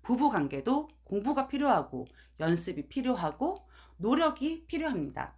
부부 관계도 공부가 필요하고 연습이 필요하고 노력이 필요합니다.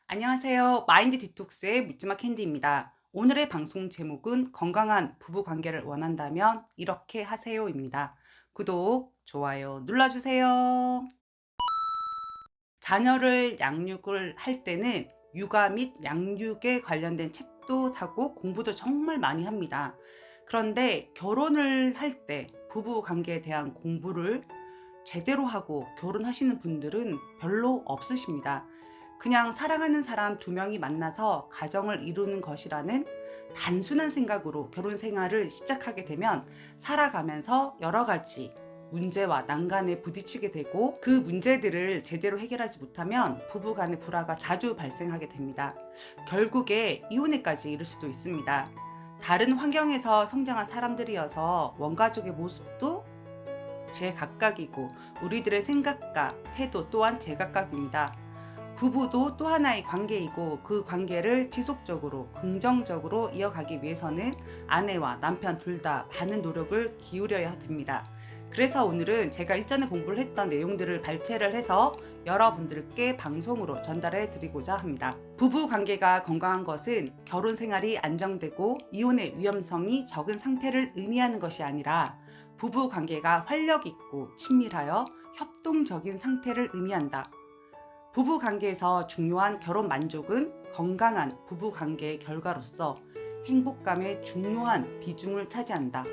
안녕하세요. 마인드 디톡스의 묻지마 캔디입니다. 오늘의 방송 제목은 건강한 부부 관계를 원한다면 이렇게 하세요입니다. 구독, 좋아요 눌러주세요. 자녀를 양육을 할 때는 육아 및 양육에 관련된 책도 사고 공부도 정말 많이 합니다. 그런데 결혼을 할 때 부부 관계에 대한 공부를 제대로 하고 결혼하시는 분들은 별로 없으십니다. 그냥 사랑하는 사람 두 명이 만나서 가정을 이루는 것이라는 단순한 생각으로 결혼 생활을 시작하게 되면 살아가면서 여러 가지 문제와 난간에 부딪히게 되고 그 문제들을 제대로 해결하지 못하면 부부 간의 불화가 자주 발생하게 됩니다. 결국에 이혼에까지 이를 수도 있습니다. 다른 환경에서 성장한 사람들이어서 원가족의 모습도 제각각이고 우리들의 생각과 태도 또한 제각각입니다. 부부도 또 하나의 관계이고 그 관계를 지속적으로 긍정적으로 이어가기 위해서는 아내와 남편 둘 다 많은 노력을 기울여야 됩니다. 그래서 오늘은 제가 일전에 공부를 했던 내용들을 발췌를 해서 여러분들께 방송으로 전달해 드리고자 합니다. 부부 관계가 건강한 것은 결혼 생활이 안정되고 이혼의 위험성이 적은 상태를 의미하는 것이 아니라 부부 관계가 활력 있고 친밀하여 협동적인 상태를 의미한다. 부부 관계에서 중요한 결혼 만족은 건강한 부부 관계의 결과로서 행복감에 중요한 비중을 차지한다.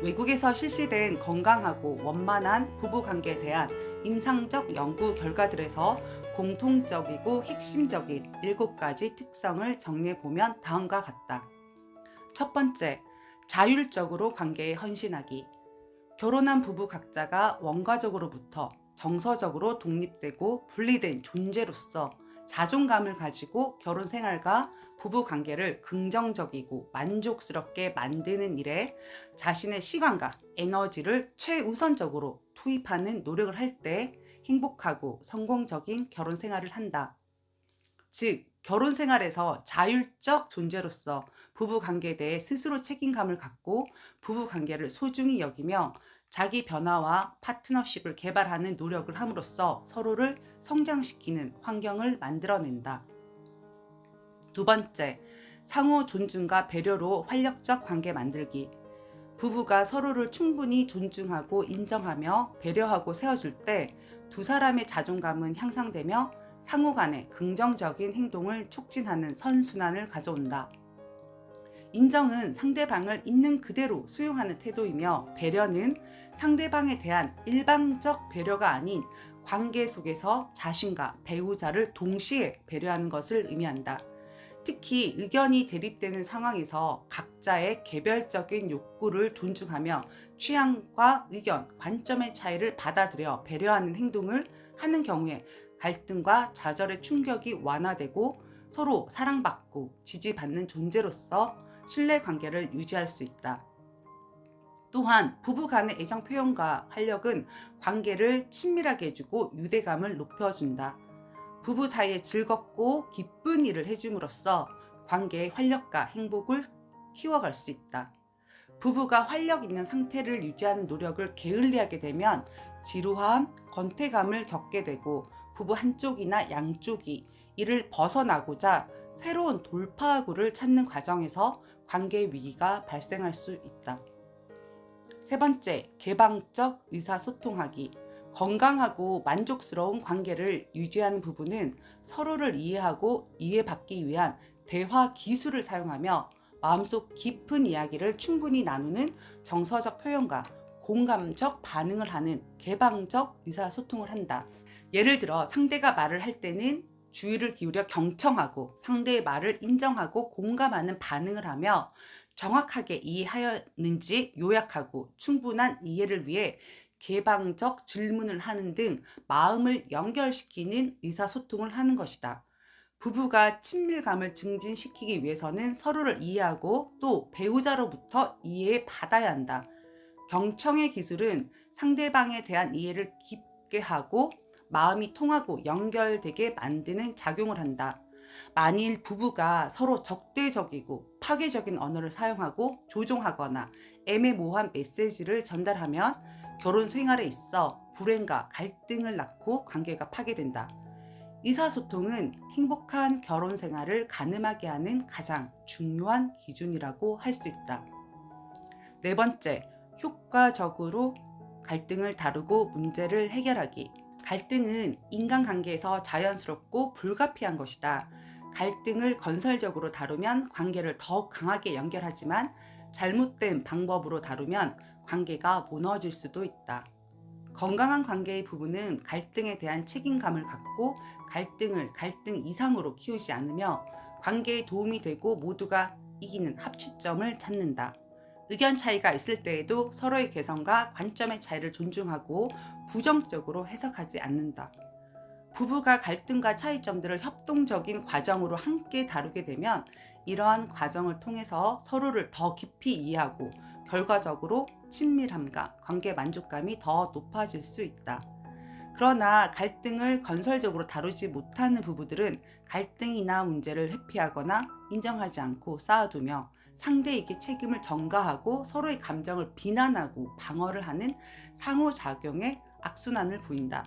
외국에서 실시된 건강하고 원만한 부부 관계에 대한 임상적 연구 결과들에서 공통적이고 핵심적인 7가지 특성을 정리해 보면 다음과 같다. 첫 번째, 자율적으로 관계에 헌신하기. 결혼한 부부 각자가 원가적으로부터 정서적으로 독립되고 분리된 존재로서 자존감을 가지고 결혼 생활과 부부 관계를 긍정적이고 만족스럽게 만드는 일에 자신의 시간과 에너지를 최우선적으로 투입하는 노력을 할 때 행복하고 성공적인 결혼 생활을 한다. 즉, 결혼 생활에서 자율적 존재로서 부부 관계에 대해 스스로 책임감을 갖고 부부 관계를 소중히 여기며 자기 변화와 파트너십을 개발하는 노력을 함으로써 서로를 성장시키는 환경을 만들어낸다. 두 번째, 상호 존중과 배려로 활력적 관계 만들기. 부부가 서로를 충분히 존중하고 인정하며 배려하고 세워줄 때 두 사람의 자존감은 향상되며 상호 간의 긍정적인 행동을 촉진하는 선순환을 가져온다. 인정은 상대방을 있는 그대로 수용하는 태도이며 배려는 상대방에 대한 일방적 배려가 아닌 관계 속에서 자신과 배우자를 동시에 배려하는 것을 의미한다. 특히 의견이 대립되는 상황에서 각자의 개별적인 욕구를 존중하며 취향과 의견, 관점의 차이를 받아들여 배려하는 행동을 하는 경우에 갈등과 좌절의 충격이 완화되고 서로 사랑받고 지지받는 존재로서 신뢰 관계를 유지할 수 있다. 또한 부부 간의 애정 표현과 활력은 관계를 친밀하게 해주고 유대감을 높여준다. 부부 사이에 즐겁고 기쁜 일을 해줌으로써 관계의 활력과 행복을 키워갈 수 있다. 부부가 활력 있는 상태를 유지하는 노력을 게을리하게 되면 지루함, 권태감을 겪게 되고 부부 한쪽이나 양쪽이 이를 벗어나고자 새로운 돌파구를 찾는 과정에서 관계 위기가 발생할 수 있다. 세 번째, 개방적 의사소통하기. 건강하고 만족스러운 관계를 유지하는 부부는 서로를 이해하고 이해받기 위한 대화 기술을 사용하며 마음속 깊은 이야기를 충분히 나누는 정서적 표현과 공감적 반응을 하는 개방적 의사소통을 한다. 예를 들어 상대가 말을 할 때는 주의를 기울여 경청하고 상대의 말을 인정하고 공감하는 반응을 하며 정확하게 이해하였는지 요약하고 충분한 이해를 위해 개방적 질문을 하는 등 마음을 연결시키는 의사소통을 하는 것이다. 부부가 친밀감을 증진시키기 위해서는 서로를 이해하고 또 배우자로부터 이해받아야 한다. 경청의 기술은 상대방에 대한 이해를 깊게 하고 마음이 통하고 연결되게 만드는 작용을 한다. 만일 부부가 서로 적대적이고 파괴적인 언어를 사용하고 조종하거나 애매모호한 메시지를 전달하면 결혼 생활에 있어 불행과 갈등을 낳고 관계가 파괴된다. 의사소통은 행복한 결혼 생활을 가늠하게 하는 가장 중요한 기준이라고 할 수 있다. 네 번째, 효과적으로 갈등을 다루고 문제를 해결하기. 갈등은 인간관계에서 자연스럽고 불가피한 것이다. 갈등을 건설적으로 다루면 관계를 더 강하게 연결하지만 잘못된 방법으로 다루면 관계가 무너질 수도 있다. 건강한 관계의 부부는 갈등에 대한 책임감을 갖고 갈등을 갈등 이상으로 키우지 않으며 관계에 도움이 되고 모두가 이기는 합치점을 찾는다. 의견 차이가 있을 때에도 서로의 개성과 관점의 차이를 존중하고 부정적으로 해석하지 않는다. 부부가 갈등과 차이점들을 협동적인 과정으로 함께 다루게 되면 이러한 과정을 통해서 서로를 더 깊이 이해하고 결과적으로 친밀함과 관계 만족감이 더 높아질 수 있다. 그러나 갈등을 건설적으로 다루지 못하는 부부들은 갈등이나 문제를 회피하거나 인정하지 않고 쌓아두며 상대에게 책임을 전가하고 서로의 감정을 비난하고 방어를 하는 상호작용의 악순환을 보인다.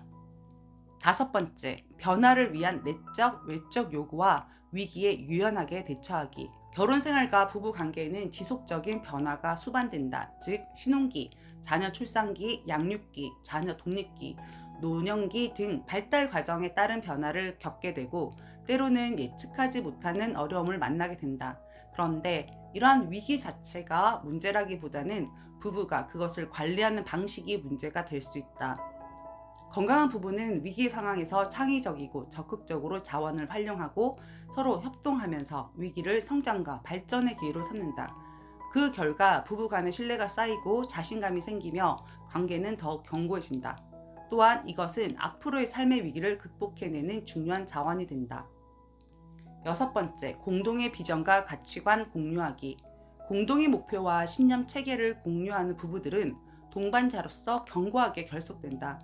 다섯 번째, 변화를 위한 내적, 외적 요구와 위기에 유연하게 대처하기. 결혼 생활과 부부 관계에는 지속적인 변화가 수반된다. 즉, 신혼기, 자녀 출산기, 양육기, 자녀 독립기, 노년기 등 발달 과정에 따른 변화를 겪게 되고 때로는 예측하지 못하는 어려움을 만나게 된다. 그런데 이러한 위기 자체가 문제라기보다는 부부가 그것을 관리하는 방식이 문제가 될 수 있다. 건강한 부부는 위기 상황에서 창의적이고 적극적으로 자원을 활용하고 서로 협동하면서 위기를 성장과 발전의 기회로 삼는다. 그 결과 부부 간의 신뢰가 쌓이고 자신감이 생기며 관계는 더욱 견고해진다. 또한 이것은 앞으로의 삶의 위기를 극복해내는 중요한 자원이 된다. 여섯 번째, 공동의 비전과 가치관 공유하기. 공동의 목표와 신념 체계를 공유하는 부부들은 동반자로서 견고하게 결속된다.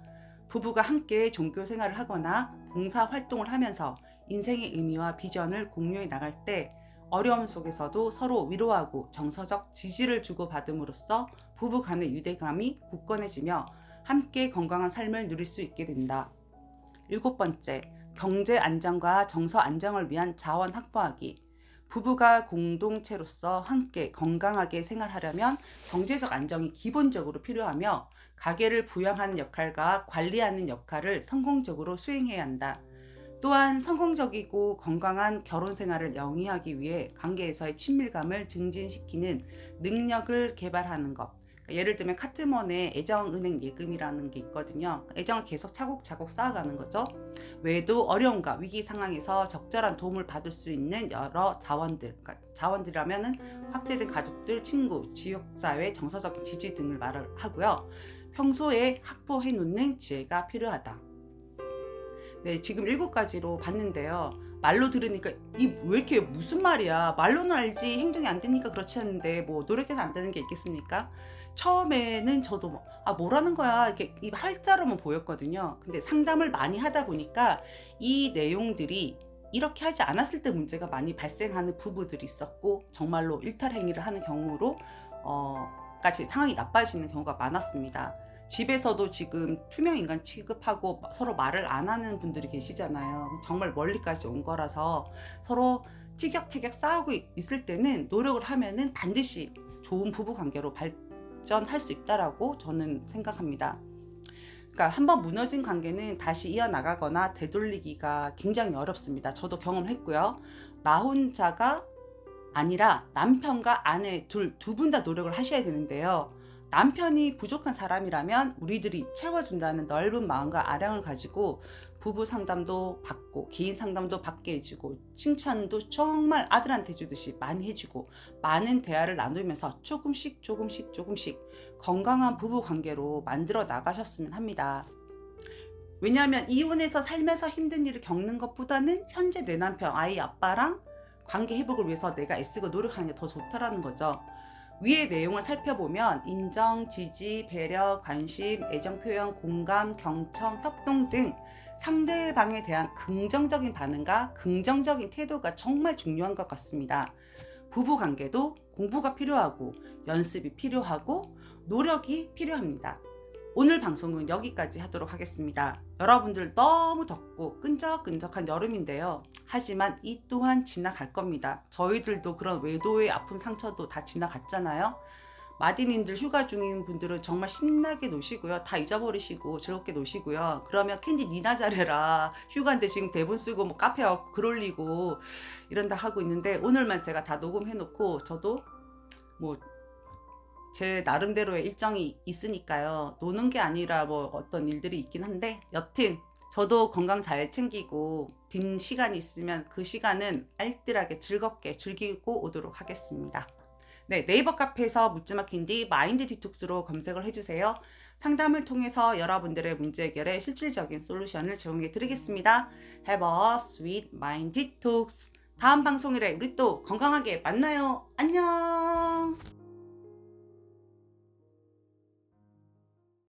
부부가 함께 종교 생활을 하거나 봉사 활동을 하면서 인생의 의미와 비전을 공유해 나갈 때 어려움 속에서도 서로 위로하고 정서적 지지를 주고받음으로써 부부 간의 유대감이 굳건해지며 함께 건강한 삶을 누릴 수 있게 된다. 일곱 번째, 경제 안정과 정서 안정을 위한 자원 확보하기. 부부가 공동체로서 함께 건강하게 생활하려면 경제적 안정이 기본적으로 필요하며 가계를 부양하는 역할과 관리하는 역할을 성공적으로 수행해야 한다. 또한 성공적이고 건강한 결혼 생활을 영위하기 위해 관계에서의 친밀감을 증진시키는 능력을 개발하는 것. 예를 들면 카트먼의 애정은행 예금이라는 게 있거든요. 애정을 계속 차곡차곡 쌓아가는 거죠. 외에도 어려움과 위기 상황에서 적절한 도움을 받을 수 있는 여러 자원들, 그러니까 자원들이라면은 확대된 가족들, 친구, 지역사회, 정서적인 지지 등을 말을 하고요. 평소에 확보해 놓는 지혜가 필요하다. 네, 지금 7가지로 봤는데요. 말로 들으니까 이 왜 이렇게 무슨 말이야? 말로는 알지 행동이 안 되니까 그렇지 않은데 뭐 노력해서 안 되는 게 있겠습니까? 처음에는 저도 뭐라는 거야 이렇게 이 할자로만 보였거든요. 근데 상담을 많이 하다 보니까 이 내용들이 이렇게 하지 않았을 때 문제가 많이 발생하는 부부들이 있었고 정말로 일탈 행위를 하는 경우로 까지 상황이 나빠지는 경우가 많았습니다. 집에서도 지금 투명 인간 취급하고 서로 말을 안 하는 분들이 계시잖아요. 정말 멀리까지 온 거라서 서로 티격태격 싸우고 있을 때는 노력을 하면은 반드시 좋은 부부 관계로 발전할 수 있다라고 저는 생각합니다. 그러니까 한번 무너진 관계는 다시 이어나가거나 되돌리기가 굉장히 어렵습니다. 저도 경험했고요. 나 혼자가 아니라 남편과 아내 두 분 다 노력을 하셔야 되는데요. 남편이 부족한 사람이라면 우리들이 채워준다는 넓은 마음과 아량을 가지고 부부 상담도 받고 개인 상담도 받게 해주고 칭찬도 정말 아들한테 해주듯이 많이 해주고 많은 대화를 나누면서 조금씩 건강한 부부 관계로 만들어 나가셨으면 합니다. 왜냐하면 이혼해서 살면서 힘든 일을 겪는 것보다는 현재 내 남편, 아이, 아빠랑 관계 회복을 위해서 내가 애쓰고 노력하는 게 더 좋다라는 거죠. 위의 내용을 살펴보면 인정, 지지, 배려, 관심, 애정 표현, 공감, 경청, 협동 등 상대방에 대한 긍정적인 반응과 긍정적인 태도가 정말 중요한 것 같습니다. 부부 관계도 공부가 필요하고 연습이 필요하고 노력이 필요합니다. 오늘 방송은 여기까지 하도록 하겠습니다. 여러분들 너무 덥고 끈적끈적한 여름인데요. 하지만 이 또한 지나갈 겁니다. 저희들도 그런 외도의 아픔 상처도 다 지나갔잖아요. 마디님들 휴가 중인 분들은 정말 신나게 노시고요. 다 잊어버리시고 즐겁게 노시고요. 그러면 캔디 니나 잘해라. 휴가인데 지금 대본 쓰고 뭐 카페 와서 글 올리고 이런다 하고 있는데 오늘만 제가 다 녹음해놓고 저도 뭐 제 나름대로의 일정이 있으니까요. 노는 게 아니라 뭐 어떤 일들이 있긴 한데 여튼 저도 건강 잘 챙기고 빈 시간이 있으면 그 시간은 알뜰하게 즐겁게 즐기고 오도록 하겠습니다. 네, 네이버 카페에서 묻지마 캔디 마인드 디톡스로 검색을 해주세요. 상담을 통해서 여러분들의 문제 해결에 실질적인 솔루션을 제공해 드리겠습니다. Have a sweet mind detox. 다음 방송일에 우리 또 건강하게 만나요. 안녕.